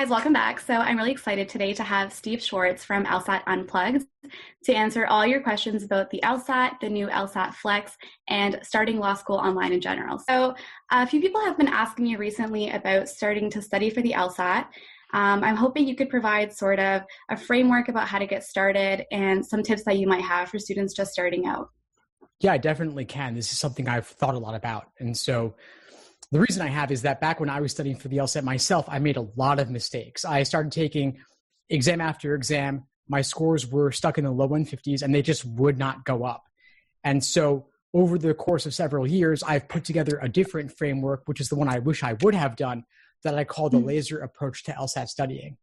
guys, welcome back. So I'm really excited today to have Steve Schwartz from LSAT Unplugged to answer all your questions about the LSAT, the new LSAT Flex, and starting law school online in general. So a few people have been asking me recently about starting to study for the LSAT. I'm hoping you could provide sort of a framework about how to get started and some tips that you might have for students just starting out. Yeah, I definitely can. This is something I've thought a lot about. And so the reason I have is that back when I was studying for the LSAT myself, I made a lot of mistakes. I started taking exam after exam. My scores were stuck in the low 150s and they just would not go up. And so over the course of several years, I've put together a different framework, which is the one I wish I would have done, that I call the LASER approach to LSAT studying.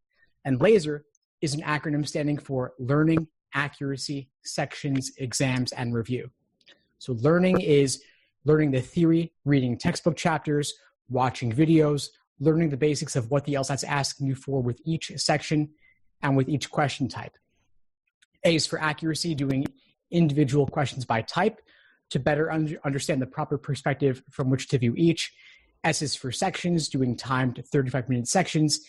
And LASER is an acronym standing for Learning, Accuracy, Sections, Exams, and Review. So learning is learning the theory, reading textbook chapters, watching videos, learning the basics of what the LSAT's asking you for with each section and with each question type. A is for accuracy, doing individual questions by type to better understand the proper perspective from which to view each. S is for sections, doing timed 35-minute sections.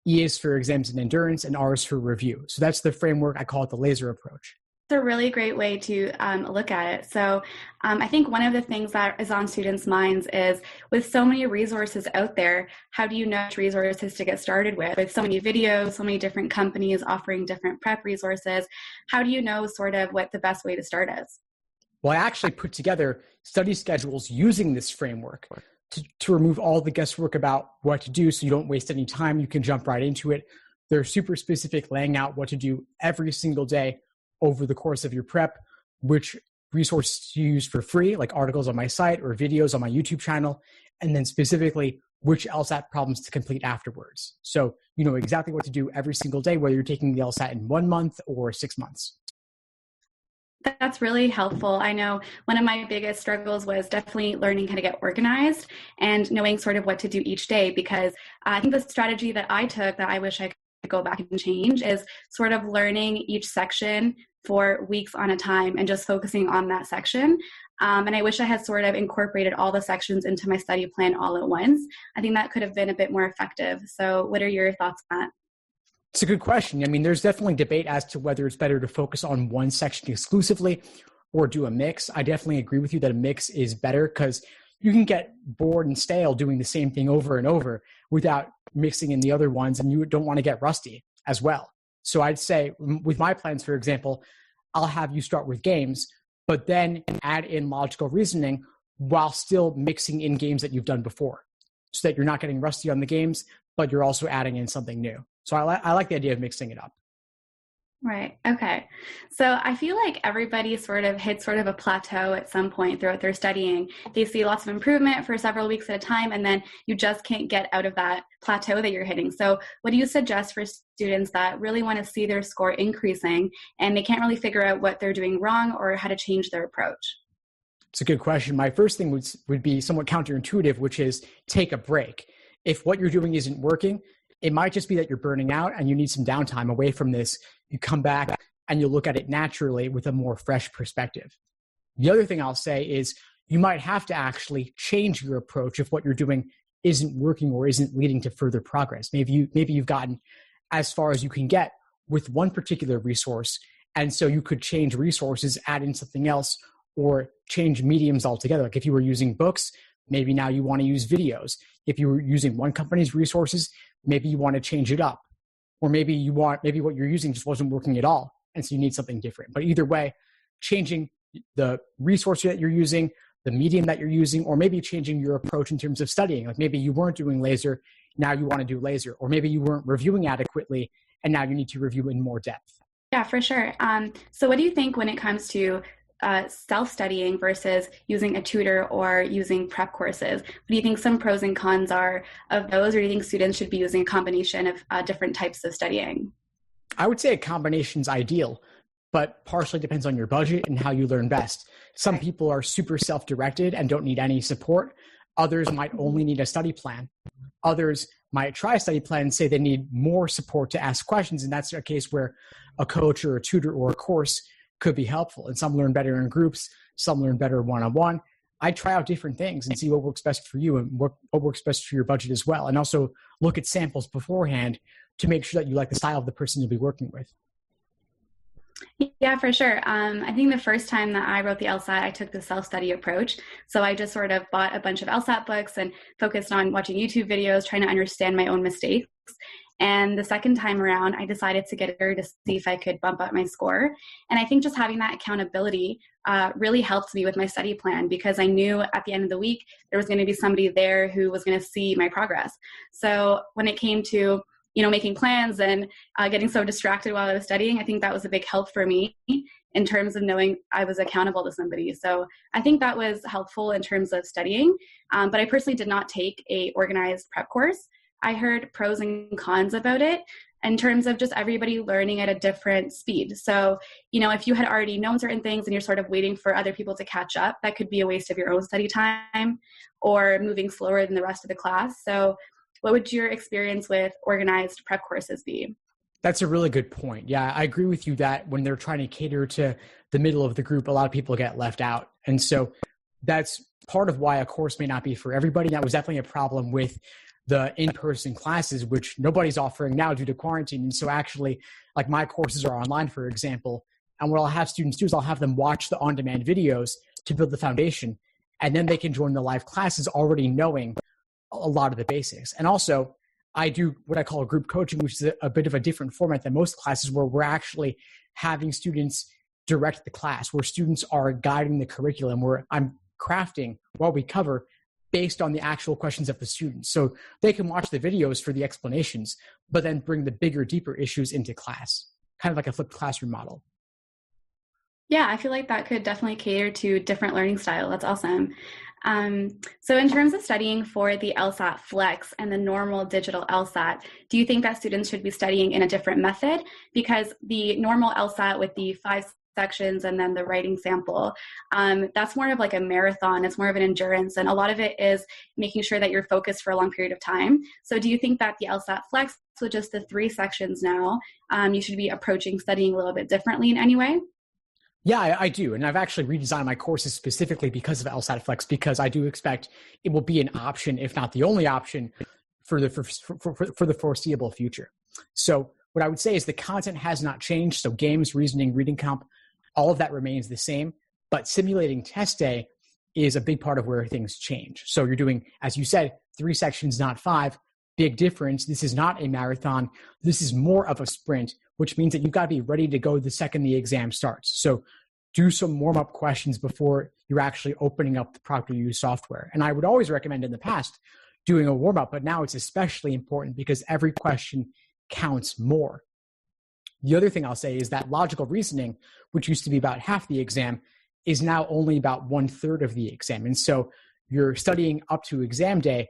E is for exams and endurance, and R is for review. So that's the framework. I call it the LASER approach. It's a really great way to look at it. So I think one of the things that is on students' minds is with so many resources out there, how do you know which resources to get started with? With so many videos, so many different companies offering different prep resources, how do you know sort of what the best way to start is? Well, I actually put together study schedules using this framework to remove all the guesswork about what to do so you don't waste any time. You can jump right into it. They're super specific, laying out what to do every single day over the course of your prep, which resources to use for free, like articles on my site or videos on my YouTube channel, and then specifically which LSAT problems to complete afterwards. So you know exactly what to do every single day, whether you're taking the LSAT in 1 month or 6 months. That's really helpful. I know one of my biggest struggles was definitely learning how to get organized and knowing sort of what to do each day, because I think the strategy that I took that I wish I could go back and change is sort of learning each section for weeks on a time and just focusing on that section. And I wish I had sort of incorporated all the sections into my study plan all at once. I think that could have been a bit more effective. So what are your thoughts on that? It's a good question. I mean, there's definitely debate as to whether it's better to focus on one section exclusively or do a mix. I definitely agree with you that a mix is better because you can get bored and stale doing the same thing over and over without mixing in the other ones, and you don't want to get rusty as well. So I'd say with my plans, for example, I'll have you start with games, but then add in logical reasoning while still mixing in games that you've done before so that you're not getting rusty on the games, but you're also adding in something new. So I like the idea of mixing it up. Right. Okay. So I feel like everybody sort of hits sort of a plateau at some point throughout their studying. They see lots of improvement for several weeks at a time, and then you just can't get out of that plateau that you're hitting. So what do you suggest for students that really want to see their score increasing and they can't really figure out what they're doing wrong or how to change their approach? It's a good question. My first thing would be somewhat counterintuitive, which is take a break. If what you're doing isn't working, it might just be that you're burning out and you need some downtime away from this. You come back and you'll look at it naturally with a more fresh perspective. The other thing I'll say is you might have to actually change your approach if what you're doing isn't working or isn't leading to further progress. Maybe you've gotten as far as you can get with one particular resource, and so you could change resources, add in something else, or change mediums altogether. Like if you were using books, maybe now you want to use videos. If you were using one company's resources, maybe you want to change it up. Or maybe what you're using just wasn't working at all, and so you need something different. But either way, changing the resource that you're using, the medium that you're using, or maybe changing your approach in terms of studying. Like maybe you weren't doing LASER, now you want to do LASER. Or maybe you weren't reviewing adequately, and now you need to review in more depth. Yeah, for sure. So what do you think when it comes to self-studying versus using a tutor or using prep courses? What do you think some pros and cons are of those, or do you think students should be using a combination of different types of studying? I would say a combination is ideal, but partially depends on your budget and how you learn best. Some people are super self-directed and don't need any support. Others might only need a study plan. Others might try a study plan and say they need more support to ask questions, and that's a case where a coach or a tutor or a course could be helpful. And some learn better in groups, some learn better one-on-one. I try out different things and see what works best for you and what works best for your budget as well. And also look at samples beforehand to make sure that you like the style of the person you'll be working with? Yeah, for sure. I think the first time that I wrote the LSAT, I took the self-study approach. So I just sort of bought a bunch of LSAT books and focused on watching YouTube videos, trying to understand my own mistakes. And the second time around, I decided to get her to see if I could bump up my score. And I think just having that accountability really helped me with my study plan, because I knew at the end of the week, there was going to be somebody there who was going to see my progress. So when it came to making plans and getting so distracted while I was studying, I think that was a big help for me in terms of knowing I was accountable to somebody. So I think that was helpful in terms of studying. But I personally did not take a organized prep course. I heard pros and cons about it in terms of just everybody learning at a different speed. So, if you had already known certain things and you're sort of waiting for other people to catch up, that could be a waste of your own study time or moving slower than the rest of the class. So what would your experience with organized prep courses be? That's a really good point. Yeah, I agree with you that when they're trying to cater to the middle of the group, a lot of people get left out. And so that's part of why a course may not be for everybody. That was definitely a problem with the in-person classes, which nobody's offering now due to quarantine. And so actually, like my courses are online, for example, and what I'll have students do is I'll have them watch the on-demand videos to build the foundation, and then they can join the live classes already knowing a lot of the basics. And also, I do what I call group coaching, which is a bit of a different format than most classes, where we're actually having students direct the class, where students are guiding the curriculum, where I'm crafting what we cover based on the actual questions of the students. So they can watch the videos for the explanations, but then bring the bigger, deeper issues into class, kind of like a flipped classroom model. Yeah, I feel like that could definitely cater to different learning style. That's awesome. So in terms of studying for the LSAT Flex and the normal digital LSAT, do you think that students should be studying in a different method? Because the normal LSAT with the 5 sections and then the writing sample, that's more of like a marathon. It's more of an endurance. And a lot of it is making sure that you're focused for a long period of time. So do you think that the LSAT Flex, with just the 3 sections now, you should be approaching studying a little bit differently in any way? Yeah, I do. And I've actually redesigned my courses specifically because of LSAT Flex, because I do expect it will be an option, if not the only option, for the foreseeable future. So what I would say is the content has not changed. So games, reasoning, reading comp, all of that remains the same. But simulating test day is a big part of where things change. So you're doing, as you said, 3 sections, not 5. Big difference. This is not a marathon. This is more of a sprint, which means that you've got to be ready to go the second the exam starts. So do some warm-up questions before you're actually opening up the proper use software. And I would always recommend in the past doing a warm-up, but now it's especially important because every question counts more. The other thing I'll say is that logical reasoning, which used to be about half the exam, is now only about 1/3 of the exam. And so you're studying up to exam day,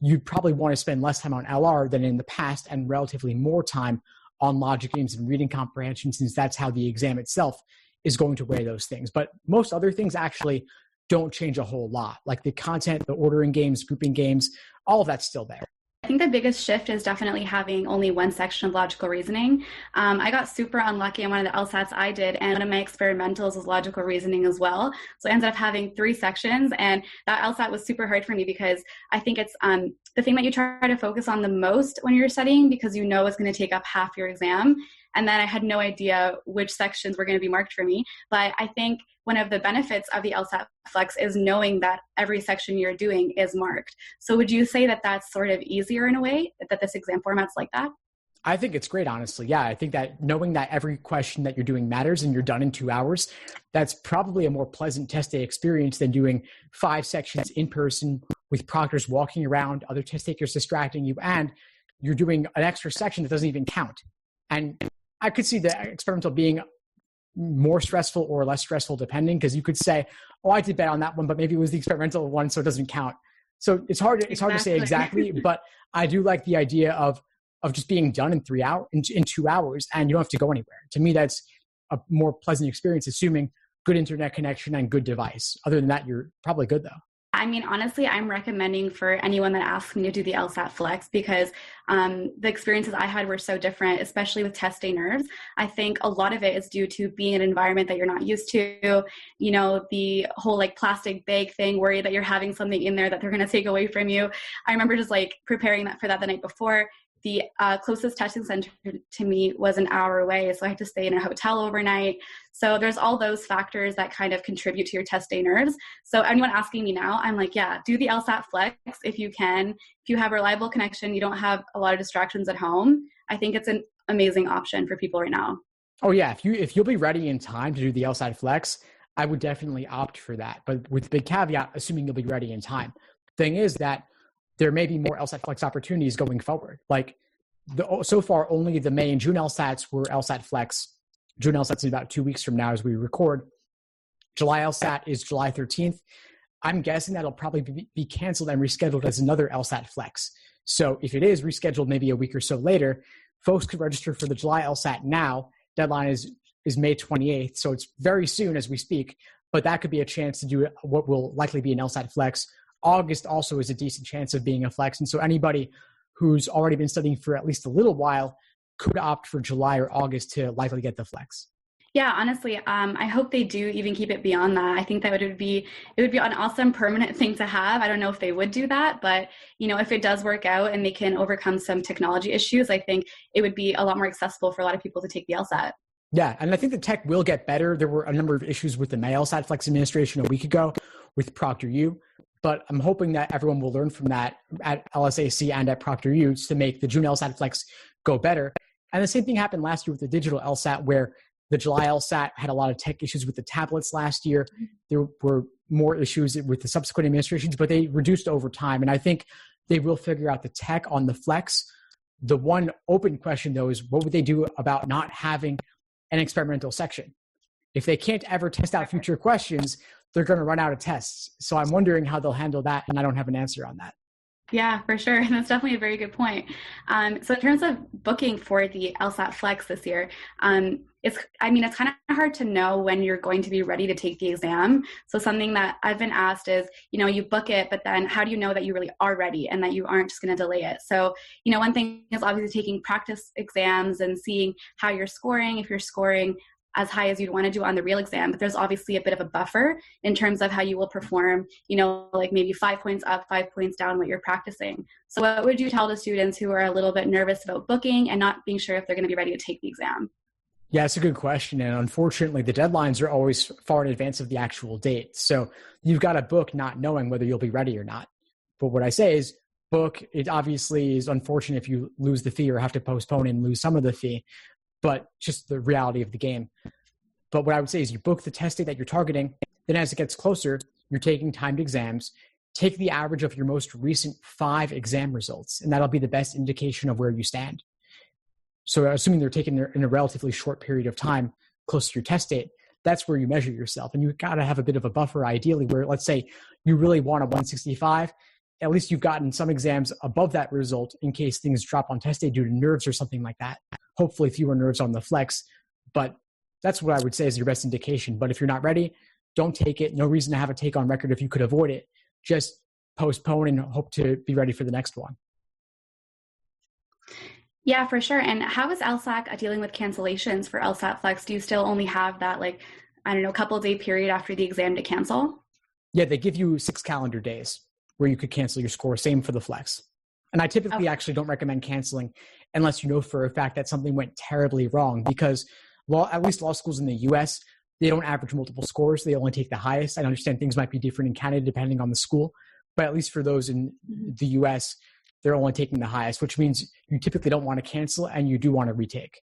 you'd probably want to spend less time on LR than in the past and relatively more time on logic games and reading comprehension, since that's how the exam itself is going to weigh those things. But most other things actually don't change a whole lot. Like the content, the ordering games, grouping games, all of that's still there. I think the biggest shift is definitely having only 1 section of logical reasoning. I got super unlucky on one of the LSATs I did, and one of my experimentals was logical reasoning as well. So I ended up having 3 sections, and that LSAT was super hard for me because I think it's the thing that you try to focus on the most when you're studying, because you know it's going to take up half your exam. And then I had no idea which sections were going to be marked for me. But I think one of the benefits of the LSAT Flex is knowing that every section you're doing is marked. So would you say that that's sort of easier in a way, that this exam format's like that? I think it's great, honestly. Yeah, I think that knowing that every question that you're doing matters and you're done in 2 hours, that's probably a more pleasant test day experience than doing 5 sections in person with proctors walking around, other test takers distracting you, and you're doing an extra section that doesn't even count. And I could see the experimental being more stressful or less stressful depending, because you could say, oh, I did bad on that one, but maybe it was the experimental one, so it doesn't count. So it's hard to say exactly, but I do like the idea of just being done in 2 hours, and you don't have to go anywhere. To me, that's a more pleasant experience, assuming good internet connection and good device. Other than that, you're probably good though. I mean, honestly, I'm recommending for anyone that asks me to do the LSAT Flex, because the experiences I had were so different, especially with test day nerves. I think a lot of it is due to being in an environment that you're not used to, the whole like plastic bag thing, worry that you're having something in there that they're going to take away from you. I remember just like preparing for that the night before, the closest testing center to me was an hour away. So I had to stay in a hotel overnight. So there's all those factors that kind of contribute to your test day nerves. So anyone asking me now, I'm like, yeah, do the LSAT Flex if you can. If you have a reliable connection, you don't have a lot of distractions at home, I think it's an amazing option for people right now. Oh yeah, if you'll be ready in time to do the LSAT Flex, I would definitely opt for that. But with the big caveat, assuming you'll be ready in time. Thing is that there may be more LSAT Flex opportunities going forward. Like so far, only the May and June LSATs were LSAT Flex. June LSATs is about 2 weeks from now as we record. July LSAT is July 13th. I'm guessing that'll probably be canceled and rescheduled as another LSAT Flex. So if it is rescheduled maybe a week or so later, folks could register for the July LSAT now. Deadline is May 28th, so it's very soon as we speak, but that could be a chance to do what will likely be an LSAT Flex. August also is a decent chance of being a flex. And so anybody who's already been studying for at least a little while could opt for July or August to likely get the flex. Yeah, honestly, I hope they do even keep it beyond that. I think that it would be an awesome permanent thing to have. I don't know if they would do that, but if it does work out and they can overcome some technology issues, I think it would be a lot more accessible for a lot of people to take the LSAT. Yeah, and I think the tech will get better. There were a number of issues with the May LSAT Flex administration a week ago with ProctorU. But I'm hoping that everyone will learn from that at LSAC and at ProctorU to make the June LSAT Flex go better. And the same thing happened last year with the digital LSAT, where the July LSAT had a lot of tech issues with the tablets last year. There were more issues with the subsequent administrations, but they reduced over time. And I think they will figure out the tech on the Flex. The one open question, though, is what would they do about not having an experimental section? If they can't ever test out future questions, they're going to run out of tests. So I'm wondering how they'll handle that, and I don't have an answer on that. Yeah, for sure. That's definitely a very good point. So in terms of booking for the LSAT Flex this year, it's kind of hard to know when you're going to be ready to take the exam. So something that I've been asked is, you book it, but then how do you know that you really are ready and that you aren't just going to delay it? So, one thing is obviously taking practice exams and seeing how you're scoring. If you're scoring as high as you'd want to do on the real exam, but there's obviously a bit of a buffer in terms of how you will perform, like maybe 5 points up, 5 points down what you're practicing. So what would you tell the students who are a little bit nervous about booking and not being sure if they're going to be ready to take the exam? Yeah, it's a good question. And unfortunately, the deadlines are always far in advance of the actual date. So you've got to book not knowing whether you'll be ready or not. But what I say is book. It obviously is unfortunate if you lose the fee or have to postpone and lose some of the fee, but just the reality of the game. But what I would say is you book the test date that you're targeting. Then as it gets closer, you're taking timed exams. Take the average of your most recent 5 exam results, and that'll be the best indication of where you stand. So assuming they're taken in a relatively short period of time close to your test date, that's where you measure yourself. And you've got to have a bit of a buffer, ideally, where let's say you really want a 165, at least you've gotten some exams above that result in case things drop on test day due to nerves or something like that. Hopefully fewer nerves on the flex, but that's what I would say is your best indication. But if you're not ready, don't take it. No reason to have a take on record if you could avoid it. Just postpone and hope to be ready for the next one. Yeah, for sure. And how is LSAC dealing with cancellations for LSAT Flex? Do you still only have that, couple day period after the exam to cancel? Yeah, they give you 6 calendar days where you could cancel your score. Same for the Flex. And I typically actually don't recommend canceling unless you know for a fact that something went terribly wrong, because at least law schools in the US, they don't average multiple scores. They only take the highest. I understand things might be different in Canada depending on the school, but at least for those in the US, they're only taking the highest, which means you typically don't want to cancel and you do want to retake.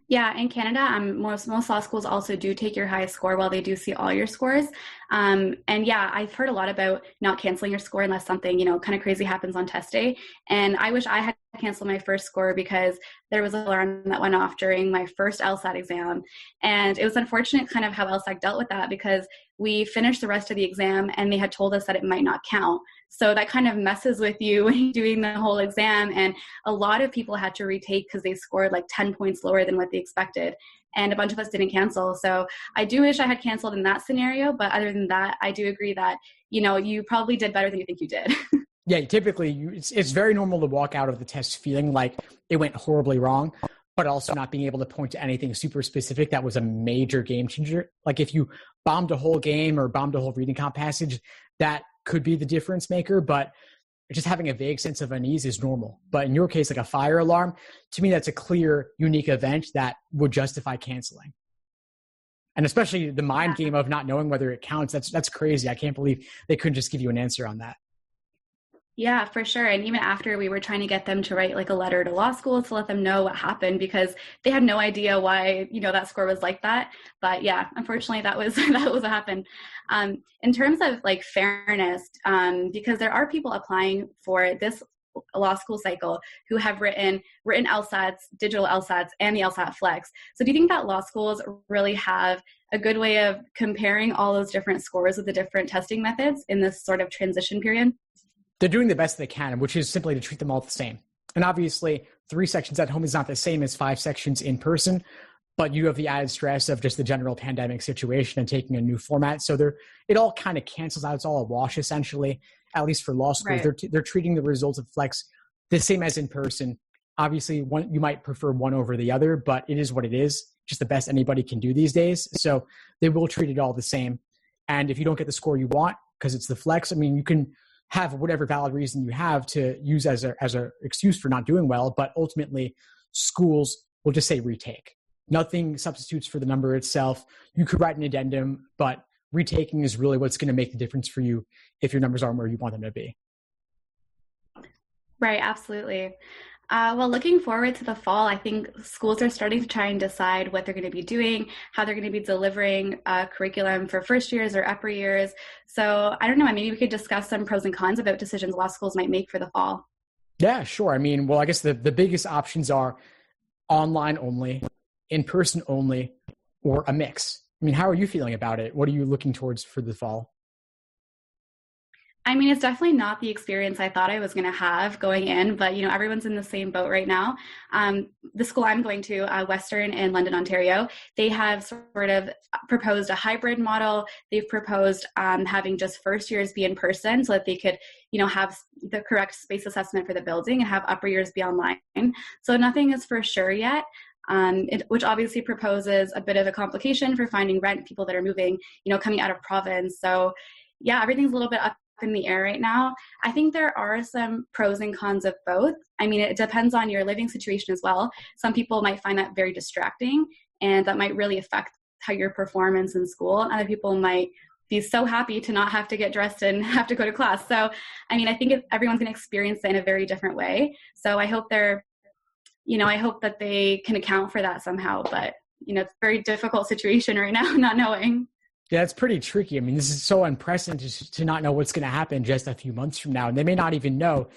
Yeah, in Canada, most law schools also do take your highest score while they do see all your scores. And yeah, I've heard a lot about not canceling your score unless something, kind of crazy happens on test day. And I wish I had canceled my first score because there was an alarm that went off during my first LSAT exam. And it was unfortunate kind of how LSAC dealt with that, because we finished the rest of the exam and they had told us that it might not count. So that kind of messes with you when you're doing the whole exam. And a lot of people had to retake because they scored 10 points lower than what they expected. And a bunch of us didn't cancel. So I do wish I had canceled in that scenario. But other than that, I do agree that, you probably did better than you think you did. Yeah, typically it's very normal to walk out of the test feeling like it went horribly wrong, but also not being able to point to anything super specific that was a major game changer. Like if you bombed a whole game or bombed a whole reading comp passage, that could be the difference maker. But just having a vague sense of unease is normal. But in your case, like a fire alarm, to me, that's a clear, unique event that would justify canceling. And especially the mind game of not knowing whether it counts. That's crazy. I can't believe they couldn't just give you an answer on that. Yeah, for sure. And even after, we were trying to get them to write like a letter to law school to let them know what happened, because they had no idea why, that score was like that. But yeah, unfortunately that was what happened. In terms of like fairness, because there are people applying for this law school cycle who have written LSATs, digital LSATs, and the LSAT Flex. So do you think that law schools really have a good way of comparing all those different scores with the different testing methods in this sort of transition period? They're doing the best they can, which is simply to treat them all the same. And obviously, 3 sections at home is not the same as 5 sections in person, but you have the added stress of just the general pandemic situation and taking a new format. So it all kind of cancels out. It's all a wash, essentially, at least for law schools. Right. They're treating the results of Flex the same as in person. Obviously, you might prefer one over the other, but it is what it is, just the best anybody can do these days. So they will treat it all the same. And if you don't get the score you want, because it's the Flex, I mean, you can have whatever valid reason you have to use as a excuse for not doing well, but ultimately schools will just say retake. Nothing substitutes for the number itself. You could write an addendum, but retaking is really what's going to make the difference for you if your numbers aren't where you want them to be. Right, absolutely. Well, looking forward to the fall, I think schools are starting to try and decide what they're going to be doing, how they're going to be delivering curriculum for first years or upper years. So I don't know, maybe we could discuss some pros and cons about decisions law schools might make for the fall. Yeah, sure. I mean, well, I guess the biggest options are online only, in-person only, or a mix. I mean, how are you feeling about it? What are you looking towards for the fall? I mean, it's definitely not the experience I thought I was going to have going in, but, everyone's in the same boat right now. The school I'm going to, Western in London, Ontario, they have sort of proposed a hybrid model. They've proposed having just first years be in person so that they could, have the correct space assessment for the building and have upper years be online. So nothing is for sure yet. Which obviously proposes a bit of a complication for finding rent, people that are moving, coming out of province. So yeah, everything's a little bit up in the air right now. I think there are some pros and cons of both. I mean, it depends on your living situation as well. Some people might find that very distracting, and that might really affect how your performance in school. And other people might be so happy to not have to get dressed and have to go to class. So, I mean, I think everyone's going to experience it in a very different way. So I hope I hope that they can account for that somehow. But, it's a very difficult situation right now, not knowing. Yeah, it's pretty tricky. I mean, this is so unprecedented to not know what's going to happen just a few months from now. And they may not even know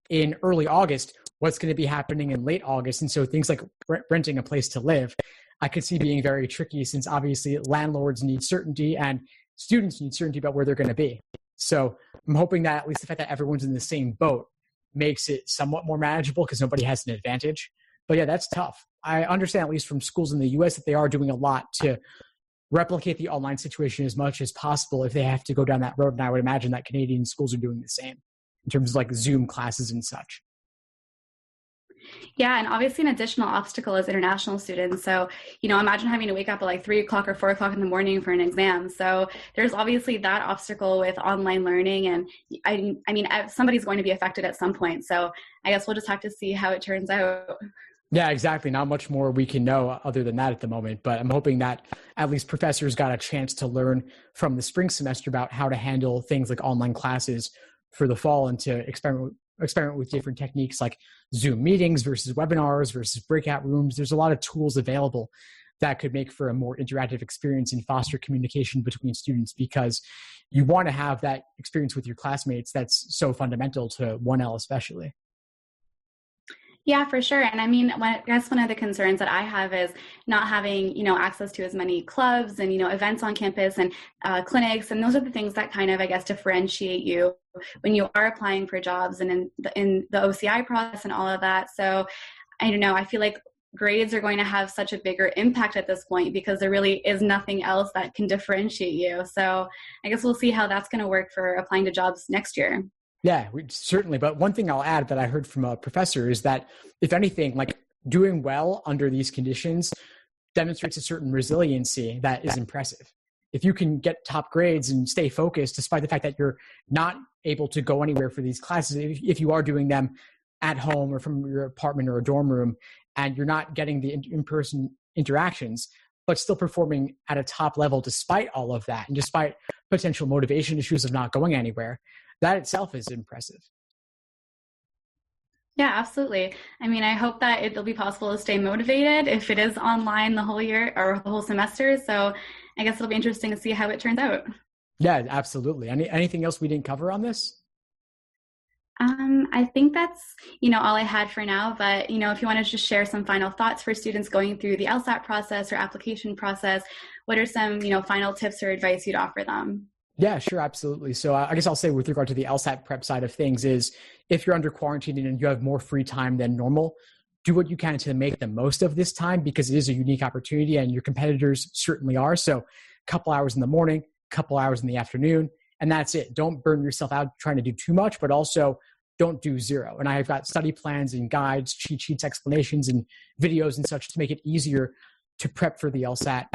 in early August what's going to be happening in late August. And so things like renting a place to live, I could see being very tricky, since obviously landlords need certainty and students need certainty about where they're going to be. So I'm hoping that at least the fact that everyone's in the same boat makes it somewhat more manageable, because nobody has an advantage. But yeah, that's tough. I understand, at least from schools in the US, that they are doing a lot to replicate the online situation as much as possible if they have to go down that road. And I would imagine that Canadian schools are doing the same in terms of like Zoom classes and such. Yeah, and obviously an additional obstacle is international students. So, imagine having to wake up at like 3 o'clock or 4 o'clock in the morning for an exam. So there's obviously that obstacle with online learning. And I mean, somebody's going to be affected at some point. So I guess we'll just have to see how it turns out. Yeah, exactly. Not much more we can know other than that at the moment, but I'm hoping that at least professors got a chance to learn from the spring semester about how to handle things like online classes for the fall, and to experiment with different techniques like Zoom meetings versus webinars versus breakout rooms. There's a lot of tools available that could make for a more interactive experience and foster communication between students, because you want to have that experience with your classmates that's so fundamental to 1L especially. Yeah, for sure. And I mean, I guess one of the concerns that I have is not having, access to as many clubs and, events on campus and clinics. And those are the things that kind of, I guess, differentiate you when you are applying for jobs and in the OCI process and all of that. So I don't know, I feel like grades are going to have such a bigger impact at this point, because there really is nothing else that can differentiate you. So I guess we'll see how that's going to work for applying to jobs next year. Yeah, certainly. But one thing I'll add that I heard from a professor is that, if anything, like doing well under these conditions demonstrates a certain resiliency that is impressive. if you can get top grades and stay focused, despite the fact that you're not able to go anywhere for these classes, if you are doing them at home or from your apartment or a dorm room, and you're not getting the in-person interactions, but still performing at a top level despite all of that, and despite potential motivation issues of not going anywhere, that itself is impressive. Yeah, absolutely. I mean, I hope that it'll be possible to stay motivated if it is online the whole year or the whole semester. So I guess it'll be interesting to see how it turns out. Yeah, absolutely. Anything else we didn't cover on this? I think that's, all I had for now. But, if you want to just share some final thoughts for students going through the LSAT process or application process, what are some, final tips or advice you'd offer them? Yeah, sure. Absolutely. So I guess I'll say with regard to the LSAT prep side of things is if you're under quarantine and you have more free time than normal, do what you can to make the most of this time, because it is a unique opportunity and your competitors certainly are. So a couple hours in the morning, a couple hours in the afternoon, and that's it. Don't burn yourself out trying to do too much, but also don't do zero. And I've got study plans and guides, cheat sheets, explanations, and videos and such to make it easier to prep for the LSAT.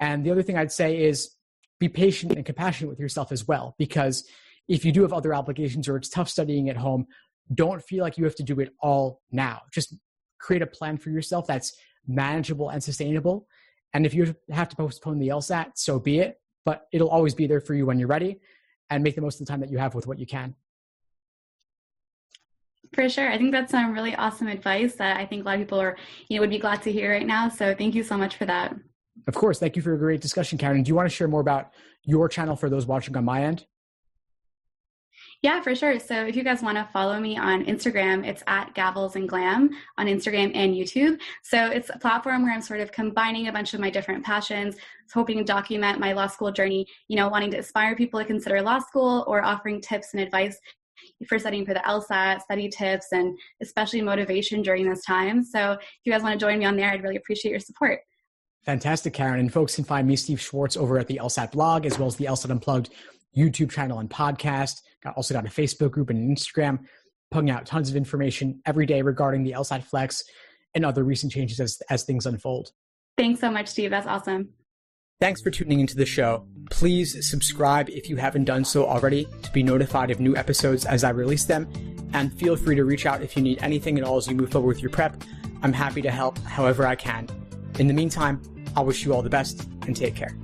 And the other thing I'd say is be patient and compassionate with yourself as well, because if you do have other obligations or it's tough studying at home, don't feel like you have to do it all now. Just create a plan for yourself that's manageable and sustainable. And if you have to postpone the LSAT, so be it, but it'll always be there for you when you're ready, and make the most of the time that you have with what you can. For sure. I think that's some really awesome advice that I think a lot of people are, would be glad to hear right now. So thank you so much for that. Of course. Thank you for a great discussion, Karen. Do you want to share more about your channel for those watching on my end? Yeah, for sure. So if you guys want to follow me on Instagram, it's at Gavels and Glam on Instagram and YouTube. So it's a platform where I'm sort of combining a bunch of my different passions, hoping to document my law school journey, wanting to inspire people to consider law school, or offering tips and advice for studying for the LSAT, study tips, and especially motivation during this time. So if you guys want to join me on there, I'd really appreciate your support. Fantastic, Karen. And folks can find me, Steve Schwartz, over at the LSAT blog, as well as the LSAT Unplugged YouTube channel and podcast. Also got a Facebook group and an Instagram, putting out tons of information every day regarding the LSAT Flex and other recent changes as things unfold. Thanks so much, Steve. That's awesome. Thanks for tuning into the show. Please subscribe if you haven't done so already to be notified of new episodes as I release them. And feel free to reach out if you need anything at all as you move forward with your prep. I'm happy to help however I can. In the meantime, I'll wish you all the best and take care.